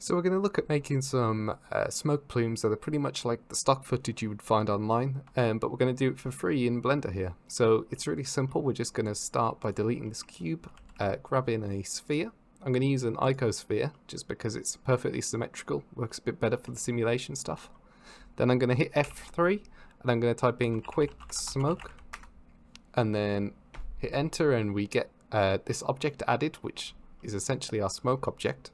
So we're going to look at making some smoke plumes that are pretty much like the stock footage you would find online, but we're going to do it for free in Blender here. So it's really simple. We're just going to start by deleting this cube, grabbing a sphere. I'm going to use an icosphere just because it's perfectly symmetrical, works a bit better for the simulation stuff. Then I'm going to hit F3 and I'm going to type in quick smoke and then hit enter, and we get this object added, which is essentially our smoke object.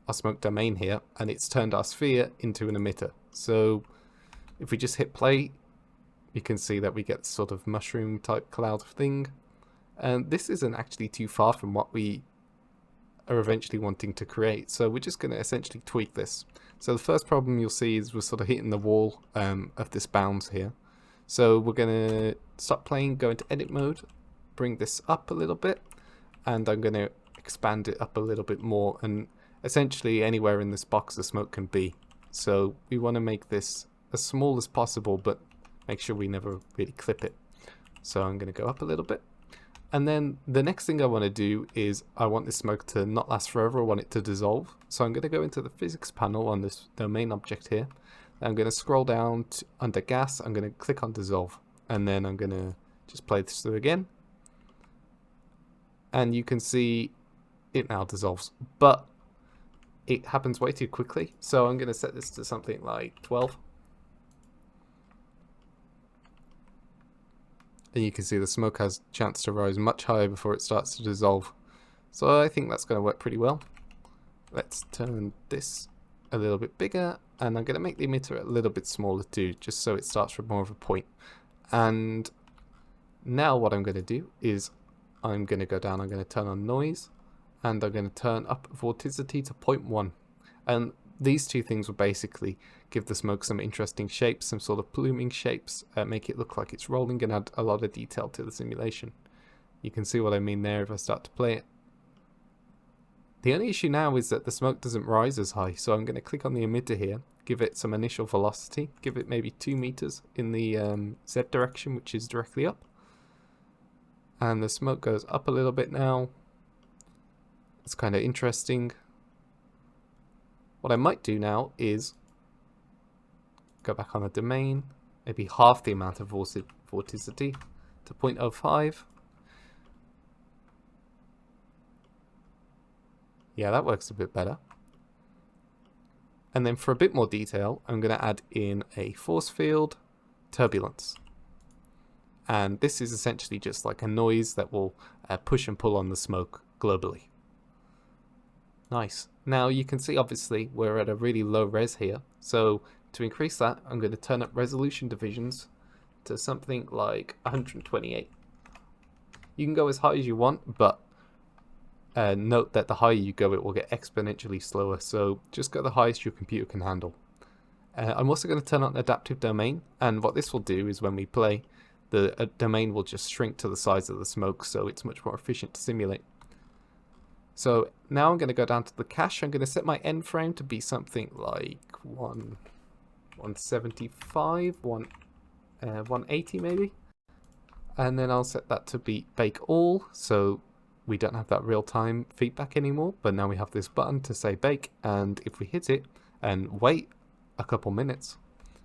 Our smoke domain here, and it's turned our sphere into an emitter. So if we just hit play, you can see that we get this sort of mushroom type cloud thing, and this isn't actually too far from what we are eventually wanting to create, so we're just going to essentially tweak this. So the first problem you'll see is we're sort of hitting the wall of this bounds here. So we're going to stop playing, go into edit mode, bring this up a little bit, and I'm going to expand it up a little bit more, and essentially anywhere in this box the smoke can be. So we want to make this as small as possible, but make sure we never really clip it. So I'm going to go up a little bit. And then the next thing I want to do is I want this smoke to not last forever. I want it to dissolve. So I'm going to go into the physics panel on this domain object here. I'm going to scroll down to under gas. I'm going to click on dissolve. And then I'm going to just play this through again. And you can see it now dissolves. But it happens way too quickly, so I'm going to set this to something like 12. And you can see the smoke has a chance to rise much higher before it starts to dissolve. So I think that's going to work pretty well. Let's turn this a little bit bigger, and I'm going to make the emitter a little bit smaller too, just so it starts from more of a point. And now what I'm going to do is I'm going to go down, I'm going to turn on noise, and I'm going to turn up vorticity to 0.1. And these two things will basically give the smoke some interesting shapes, some sort of pluming shapes, make it look like it's rolling, and add a lot of detail to the simulation. You can see what I mean there if I start to play it. The only issue now is that the smoke doesn't rise as high, so I'm going to click on the emitter here, give it some initial velocity, give it maybe 2 meters in the Z direction, which is directly up. And the smoke goes up a little bit now. It's kind of interesting. What I might do now is go back on the domain, maybe half the amount of vorticity to 0.05. Yeah, that works a bit better. And then for a bit more detail, I'm going to add in a force field turbulence. And this is essentially just like a noise that will push and pull on the smoke globally. Nice. Now you can see obviously we're at a really low res here, so to increase that I'm going to turn up resolution divisions to something like 128. You can go as high as you want, but note that the higher you go it will get exponentially slower, so just go the highest your computer can handle. I'm also going to turn on adaptive domain, and what this will do is when we play, the domain will just shrink to the size of the smoke, so it's much more efficient to simulate. So now I'm going to go down to the cache. I'm going to set my end frame to be something like 175, 180 maybe. And then I'll set that to be bake all, so we don't have that real-time feedback anymore, but now we have this button to say bake, and if we hit it and wait a couple minutes,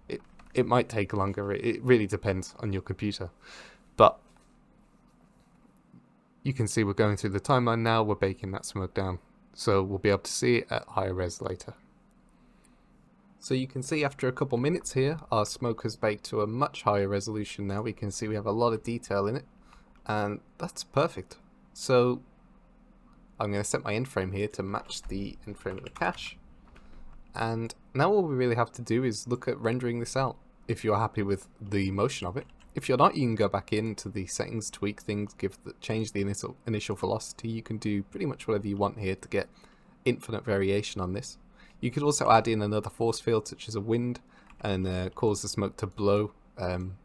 it might take longer. It really depends on your computer. But you can see we're going through the timeline now, we're baking that smoke down. So we'll be able to see it at higher res later. So you can see after a couple minutes here, our smoke has baked to a much higher resolution now. We can see we have a lot of detail in it, and that's perfect. So I'm going to set my end frame here to match the end frame of the cache. And now all we really have to do is look at rendering this out, if you're happy with the motion of it. If you're not, you can go back into the settings, tweak things, change the initial velocity. You can do pretty much whatever you want here to get infinite variation on this. You could also add in another force field, such as a wind, and cause the smoke to blow,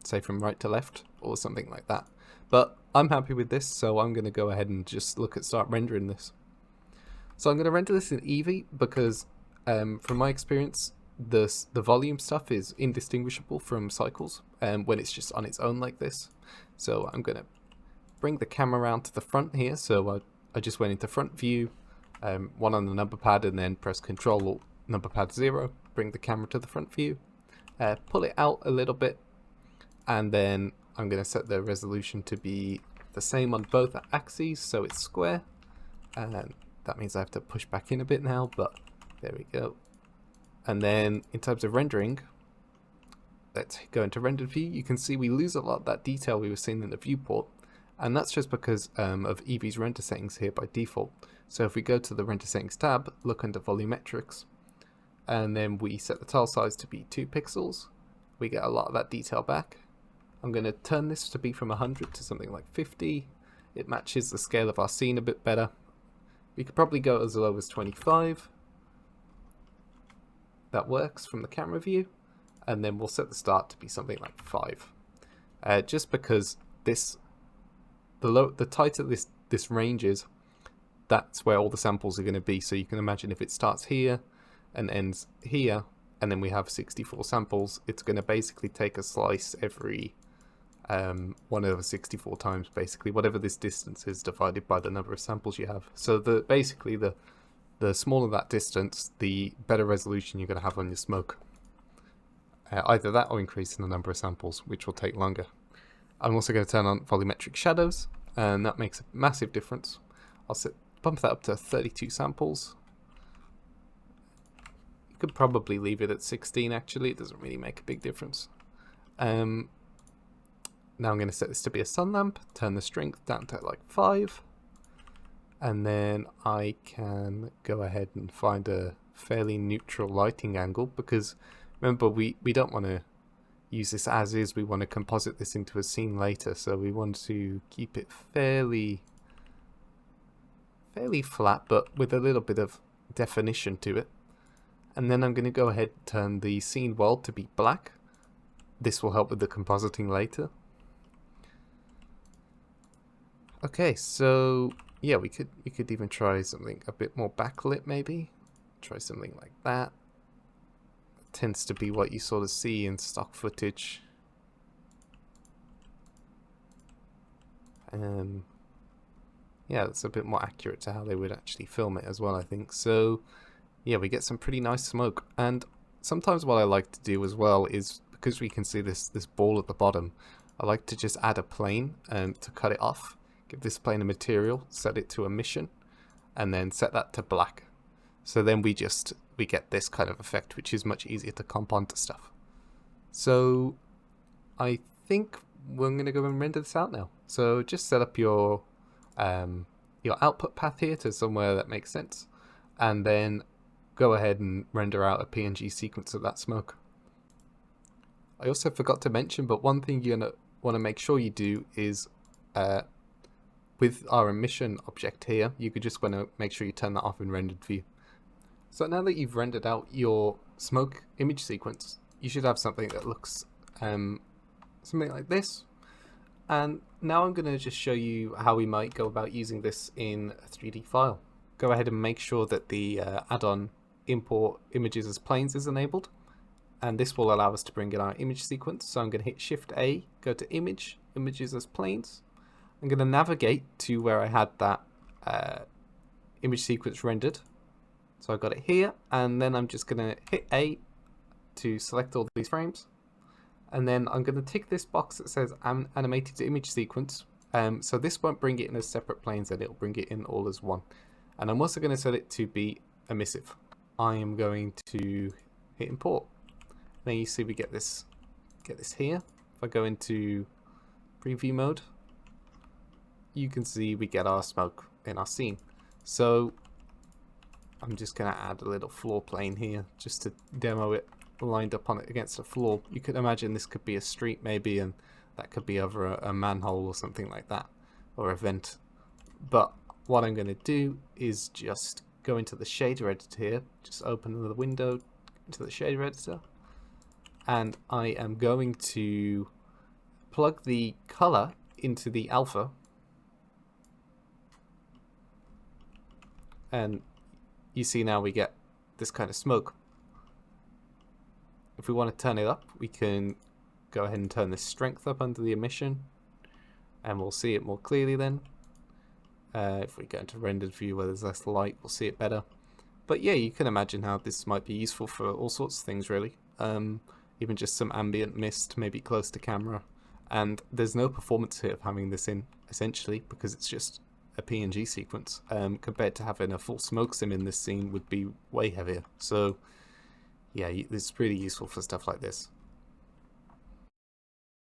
say from right to left, or something like that. But I'm happy with this, so I'm going to go ahead and just start rendering this. So I'm going to render this in Eevee because, from my experience, the volume stuff is indistinguishable from cycles when it's just on its own like this. So I'm going to bring the camera around to the front here. So I just went into front view, one on the number pad, and then press Control Alt number pad 0, bring the camera to the front view, pull it out a little bit, and then I'm going to set the resolution to be the same on both axes, so it's square, and that means I have to push back in a bit now, but there we go. And then in terms of rendering, let's go into rendered view. You can see we lose a lot of that detail we were seeing in the viewport, and that's just because of Eevee's render settings here by default. So if we go to the render settings tab, look under volumetrics, and then we set the tile size to be 2 pixels, we get a lot of that detail back. I'm going to turn this to be from 100 to something like 50. It matches the scale of our scene a bit better. We could probably go as low as 25. That works from the camera view. And then we'll set the start to be something like 5. Just because the tighter this range is, that's where all the samples are going to be. So you can imagine if it starts here and ends here, and then we have 64 samples, it's going to basically take a slice every 1/64 times, basically, whatever this distance is divided by the number of samples you have. So basically the smaller that distance, the better resolution you're going to have on your smoke. Either that or increasing the number of samples, which will take longer. I'm also going to turn on volumetric shadows, and that makes a massive difference. I'll bump that up to 32 samples. You could probably leave it at 16 actually, it doesn't really make a big difference. Now I'm going to set this to be a sun lamp, turn the strength down to like 5, and then I can go ahead and find a fairly neutral lighting angle, because remember we don't want to use this as is, we want to composite this into a scene later, so we want to keep it fairly flat but with a little bit of definition to it. And then I'm going to go ahead and turn the scene world to be black. This will help with the compositing later. Okay, so yeah, we could even try something a bit more backlit maybe. Try something like that. It tends to be what you sort of see in stock footage. Yeah, it's a bit more accurate to how they would actually film it as well, I think. So yeah, we get some pretty nice smoke. And sometimes what I like to do as well is, because we can see this ball at the bottom, I like to just add a plane to cut it off. Give this plane a material, set it to emission, and then set that to black. So then we get this kind of effect, which is much easier to comp onto stuff. So I think we're going to go and render this out now. So just set up your output path here to somewhere that makes sense, and then go ahead and render out a PNG sequence of that smoke. I also forgot to mention, but one thing you're going to want to make sure you do is with our emission object here, you could just want to make sure you turn that off in rendered view. So now that you've rendered out your smoke image sequence, you should have something that looks something like this. And now I'm going to just show you how we might go about using this in a 3D file. Go ahead and make sure that the add-on import images as planes is enabled, and this will allow us to bring in our image sequence. So I'm going to hit Shift A, go to Image, Images as Planes. I'm going to navigate to where I had that image sequence rendered. So I've got it here, and then I'm just going to hit A to select all these frames. And then I'm going to tick this box that says animated image sequence. So this won't bring it in as separate planes, and it'll bring it in all as one. And I'm also going to set it to be emissive. I am going to hit import. Now you see we get this here. If I go into preview mode, you can see we get our smoke in our scene. So I'm just going to add a little floor plane here just to demo it lined up on it against the floor. You could imagine this could be a street maybe, and that could be over a manhole or something like that, or a vent. But what I'm going to do is just go into the shader editor here, just open the window into the shader editor, and I am going to plug the color into the alpha, and you see now we get this kind of smoke. If we want to turn it up, we can go ahead and turn the strength up under the emission, and we'll see it more clearly then. If we go into rendered view where there's less light, we'll see it better. But yeah, you can imagine how this might be useful for all sorts of things, really. Even just some ambient mist, maybe close to camera. And there's no performance hit of having this in, essentially, because it's just a PNG sequence. Compared to having a full smoke sim in this scene would be way heavier. So yeah, it's really useful for stuff like this.